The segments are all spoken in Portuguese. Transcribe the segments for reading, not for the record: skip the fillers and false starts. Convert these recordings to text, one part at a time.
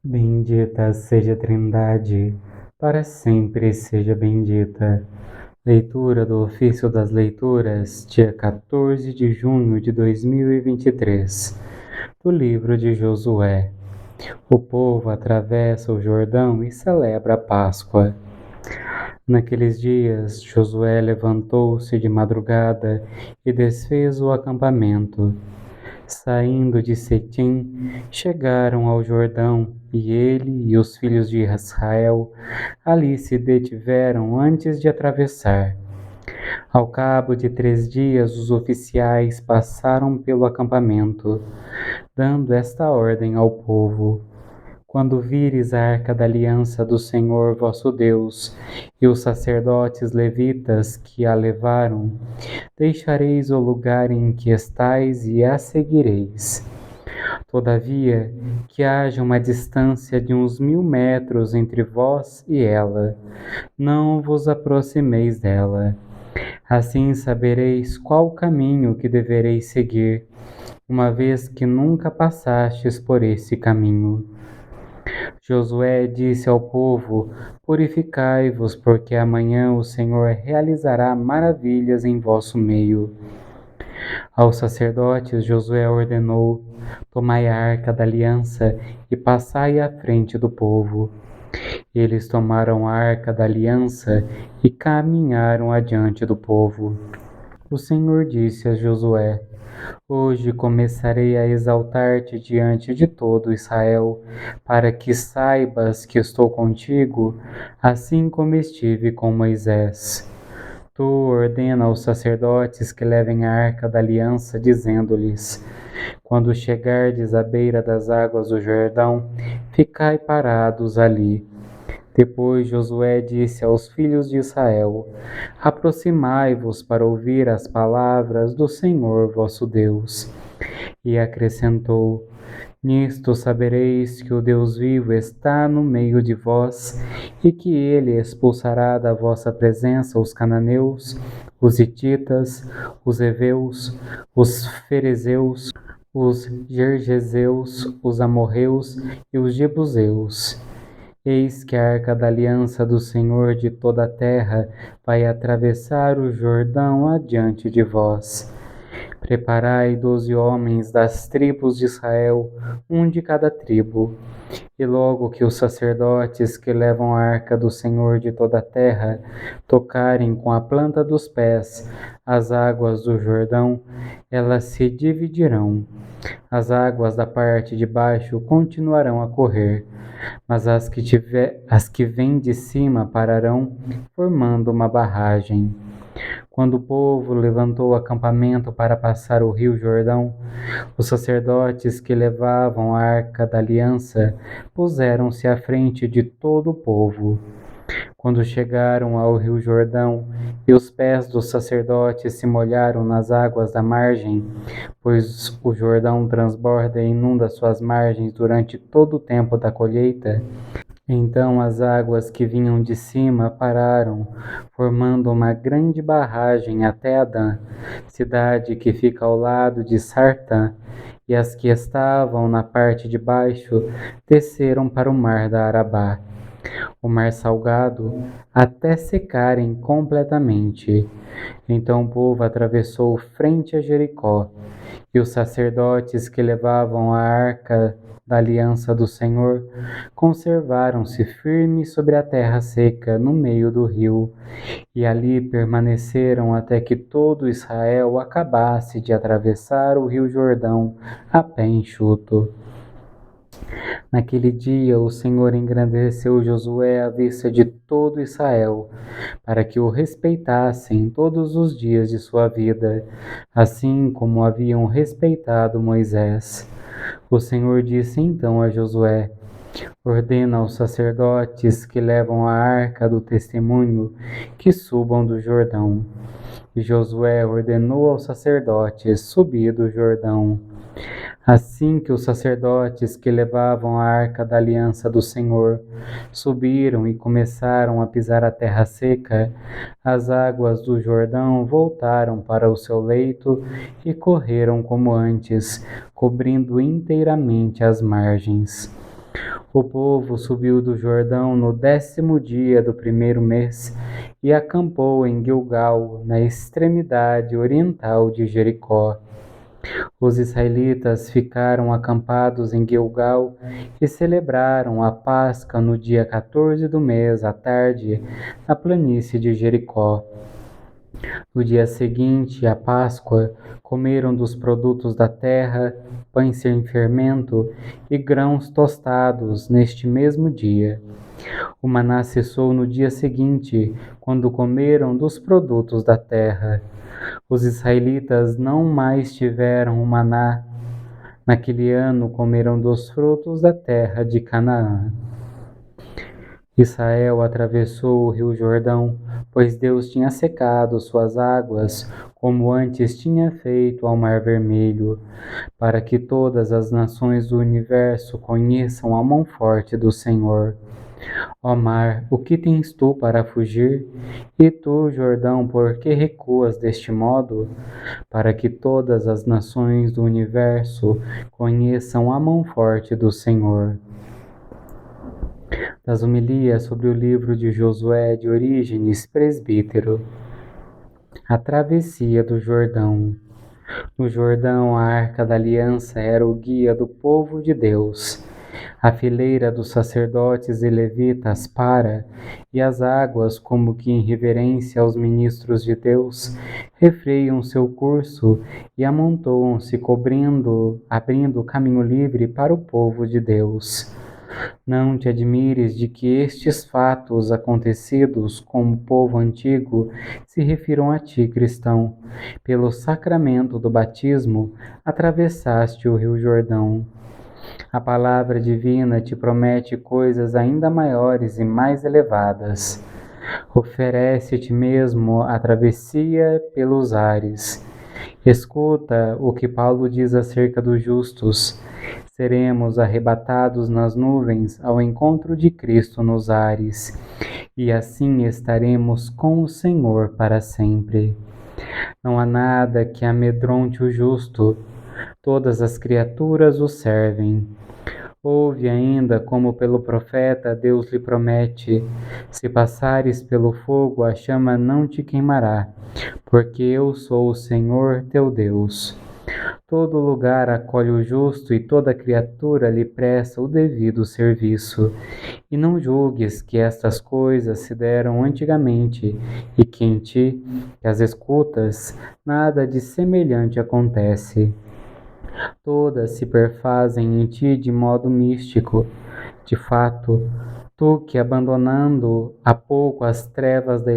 Bendita seja a Trindade, para sempre seja bendita. Leitura do Ofício das Leituras, dia 14 de junho de 2023, do livro de Josué. O povo atravessa o Jordão e celebra a Páscoa. Naqueles dias, Josué levantou-se de madrugada e desfez o acampamento. Saindo de Setim, chegaram ao Jordão, e ele e os filhos de Israel ali se detiveram antes de atravessar. Ao cabo de 3 dias, os oficiais passaram pelo acampamento, dando esta ordem ao povo: quando vires a arca da aliança do Senhor vosso Deus e os sacerdotes levitas que a levaram, deixareis o lugar em que estais e a seguireis. Todavia, que haja uma distância de uns 1000 metros entre vós e ela, não vos aproximeis dela. Assim sabereis qual caminho que devereis seguir, uma vez que nunca passastes por esse caminho. Josué disse ao povo: purificai-vos, porque amanhã o Senhor realizará maravilhas em vosso meio. Aos sacerdotes, Josué ordenou: tomai a arca da aliança e passai à frente do povo. Eles tomaram a arca da aliança e caminharam adiante do povo. O Senhor disse a Josué: hoje começarei a exaltar-te diante de todo Israel, para que saibas que estou contigo, assim como estive com Moisés. Tu ordena aos sacerdotes que levem a arca da aliança, dizendo-lhes: quando chegardes à beira das águas do Jordão, ficai parados ali. Depois Josué disse aos filhos de Israel: aproximai-vos para ouvir as palavras do Senhor vosso Deus. E acrescentou: nisto sabereis que o Deus vivo está no meio de vós, e que ele expulsará da vossa presença os cananeus, os hititas, os heveus, os ferezeus, os gergeseus, os amorreus e os jebuseus. Eis que a arca da aliança do Senhor de toda a terra vai atravessar o Jordão adiante de vós. Preparai 12 homens das tribos de Israel, um de cada tribo. E logo que os sacerdotes que levam a arca do Senhor de toda a terra tocarem com a planta dos pés as águas do Jordão, elas se dividirão. As águas da parte de baixo continuarão a correr, mas as que vêm de cima pararão, formando uma barragem. Quando o povo levantou o acampamento para passar o rio Jordão, os sacerdotes que levavam a arca da aliança puseram-se à frente de todo o povo. Quando chegaram ao rio Jordão, e os pés dos sacerdotes se molharam nas águas da margem, pois o Jordão transborda e inunda suas margens durante todo o tempo da colheita, então as águas que vinham de cima pararam, formando uma grande barragem até Adã, cidade que fica ao lado de Sartã, e as que estavam na parte de baixo desceram para o mar da Arabá, o mar salgado, até secarem completamente. Então o povo atravessou frente a Jericó, e os sacerdotes que levavam a arca da aliança do Senhor conservaram-se firmes sobre a terra seca no meio do rio, e ali permaneceram até que todo Israel acabasse de atravessar o rio Jordão a pé enxuto. Naquele dia o Senhor engrandeceu Josué à vista de todo Israel, para que o respeitassem todos os dias de sua vida, assim como haviam respeitado Moisés. O Senhor disse então a Josué: ordena aos sacerdotes que levam a arca do testemunho que subam do Jordão. E Josué ordenou aos sacerdotes subir do Jordão. Assim que os sacerdotes que levavam a arca da aliança do Senhor subiram e começaram a pisar a terra seca, as águas do Jordão voltaram para o seu leito e correram como antes, cobrindo inteiramente as margens. O povo subiu do Jordão no 10º dia do primeiro mês e acampou em Gilgal, na extremidade oriental de Jericó. Os israelitas ficaram acampados em Gilgal e celebraram a Páscoa no dia 14 do mês, à tarde, na planície de Jericó. No dia seguinte à Páscoa, comeram dos produtos da terra, pães sem fermento e grãos tostados neste mesmo dia. O maná cessou no dia seguinte, quando comeram dos produtos da terra. Os israelitas não mais tiveram o maná. Naquele ano comeram dos frutos da terra de Canaã. Israel atravessou o rio Jordão, pois Deus tinha secado suas águas, como antes tinha feito ao Mar Vermelho, para que todas as nações do universo conheçam a mão forte do Senhor. Ó mar, o que tens tu para fugir? E tu, Jordão, por que recuas deste modo? Para que todas as nações do universo conheçam a mão forte do Senhor. Das homilias sobre o livro de Josué de Orígenes, presbítero. A travessia do Jordão. No Jordão, a Arca da Aliança era o guia do povo de Deus. A fileira dos sacerdotes e levitas para, e as águas, como que em reverência aos ministros de Deus, refreiam seu curso e amontoam-se, abrindo caminho livre para o povo de Deus. Não te admires de que estes fatos acontecidos com o povo antigo se refiram a ti, cristão. Pelo sacramento do batismo, atravessaste o rio Jordão. A palavra divina te promete coisas ainda maiores e mais elevadas. Oferece-te mesmo a travessia pelos ares. Escuta o que Paulo diz acerca dos justos. Seremos arrebatados nas nuvens ao encontro de Cristo nos ares, e assim estaremos com o Senhor para sempre. Não há nada que amedronte o justo, todas as criaturas o servem. Ouve ainda como pelo profeta Deus lhe promete: se passares pelo fogo, a chama não te queimará, porque eu sou o Senhor teu Deus. Todo lugar acolhe o justo e toda criatura lhe presta o devido serviço. E não julgues que estas coisas se deram antigamente e que em ti, que as escutas, nada de semelhante acontece. Todas se perfazem em ti de modo místico. De fato, tu que, abandonando há pouco as trevas da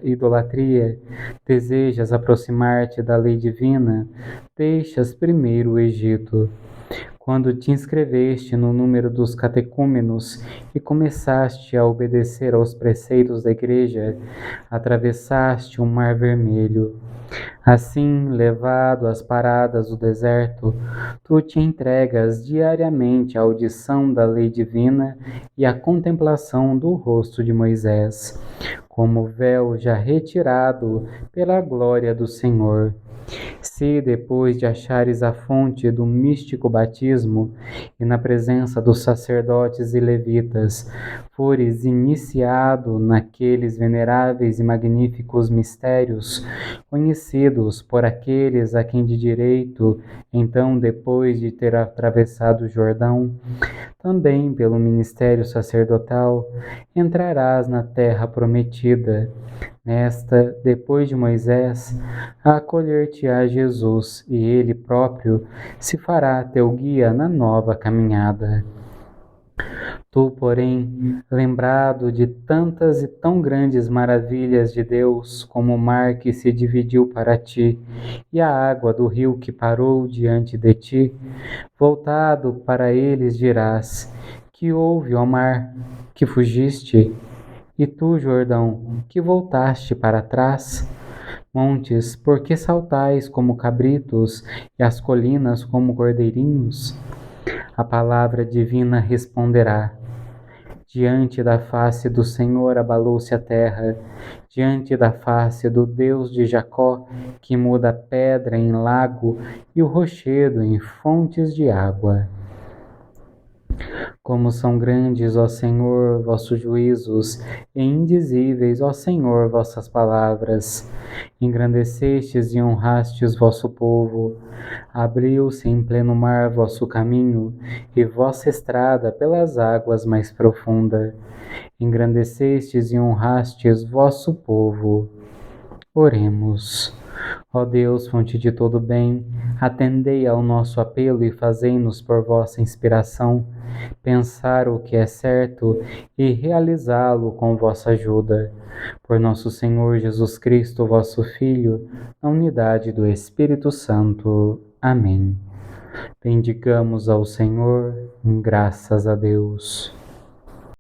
idolatria, desejas aproximar-te da lei divina, deixas primeiro o Egito. Quando te inscreveste no número dos catecúmenos e começaste a obedecer aos preceitos da Igreja, atravessaste o Mar Vermelho. Assim, levado às paradas do deserto, tu te entregas diariamente à audição da lei divina e à contemplação do rosto de Moisés, como véu já retirado pela glória do Senhor. Se, depois de achares a fonte do místico batismo e na presença dos sacerdotes e levitas, fores iniciado naqueles veneráveis e magníficos mistérios, conhecidos por aqueles a quem de direito, então, depois de ter atravessado o Jordão, também pelo ministério sacerdotal, entrarás na terra prometida. Nesta, depois de Moisés, acolher-te-á Jesus, e ele próprio se fará teu guia na nova caminhada. Tu, porém, lembrado de tantas e tão grandes maravilhas de Deus, como o mar que se dividiu para ti, e a água do rio que parou diante de ti, voltado para eles dirás: que houve, ó mar, que fugiste? E tu, Jordão, que voltaste para trás? Montes, por que saltais como cabritos, e as colinas como cordeirinhos? A palavra divina responderá: diante da face do Senhor abalou-se a terra, diante da face do Deus de Jacó, que muda a pedra em lago e o rochedo em fontes de água. Como são grandes, ó Senhor, vossos juízos, e indizíveis, ó Senhor, vossas palavras. Engrandecestes e honrastes vosso povo. Abriu-se em pleno mar vosso caminho, e vossa estrada pelas águas mais profunda. Engrandecestes e honrastes vosso povo. Oremos. Ó Deus, fonte de todo bem, atendei ao nosso apelo e fazei-nos, por vossa inspiração, pensar o que é certo e realizá-lo com vossa ajuda. Por nosso Senhor Jesus Cristo, vosso Filho, na unidade do Espírito Santo. Amém. Bendigamos ao Senhor, graças a Deus.